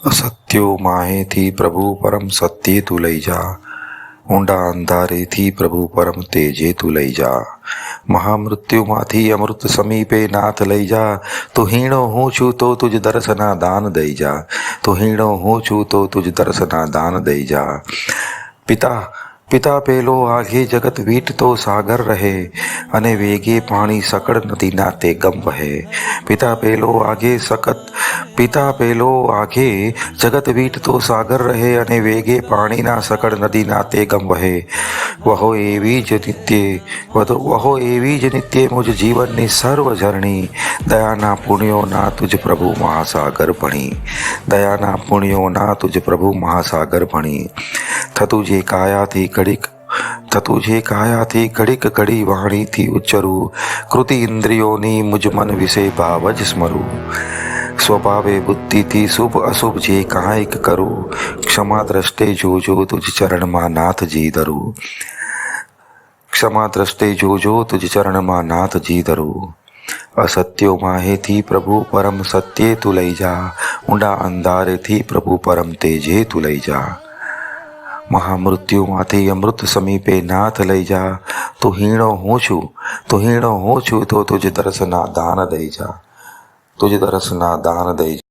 અસત્યો માહેથી પ્રભુ પરમ સત્યે તું લઈ જા, ઊંડા અંધારેથી પ્રભુ પરમ તેજે તું લઈ જા. મહામૃત્યુમાંથી અમૃત સમીપે નાથ લઈ જા. તું હીણો હું છું તો તુજ દર્શના દાન દઈ જા. તું હીણો હું છું તો તુજ દર્શના દાન દઈ જા. પિતા પિતા પેલો આઘે જગત વીટતો સાગર રહે, અને વેગે પાણી સકળ નદીના તે ગમ વહે. પિતા પેલો આઘે જગત વીટતો સાગર રહે, અને વેગે પાણીના સકળ નદીના તે ગમ વહે. વહો એવી જ નિત્ય મુજ જીવનની સર્વ ઝરણી, દયાના પુણ્યોના તુજ પ્રભુ મહાસાગર ભણી. દયાના પુણ્યોના તુજ પ્રભુ મહાસાગર ભણી. થતું જે કાયાથી ઘડીક ઘડી વાણીથી ઉચ્ચરું, કૃતિ ઇન્દ્રિયોની મુજ મન વિશે ભાવ જ સ્મરું. સ્વભાવે બુદ્ધિથી શુભ અશુભ જે કાંઈક કરું, ક્ષમા દ્રષ્ટે જોજો તુજ ચરણમાં નાથજી ધરું. ક્ષમા દ્રષ્ટે જોજો તુજ ચરણમાં નાથજી ધરું. અસત્યો માહેથી પ્રભુ પરમ સત્યે તું લઈ જા, ઊંડા અંધારેથી પ્રભુ પરમ તેજે તું લઈ જા. મહામૃત્યુમાંથી અમૃત સમીપે નાથ લઈ જા. તું હીણો હું છું તો તુજ દર્શના દાન દઈ જા. તુજ દર્શના દાન દઈ જા.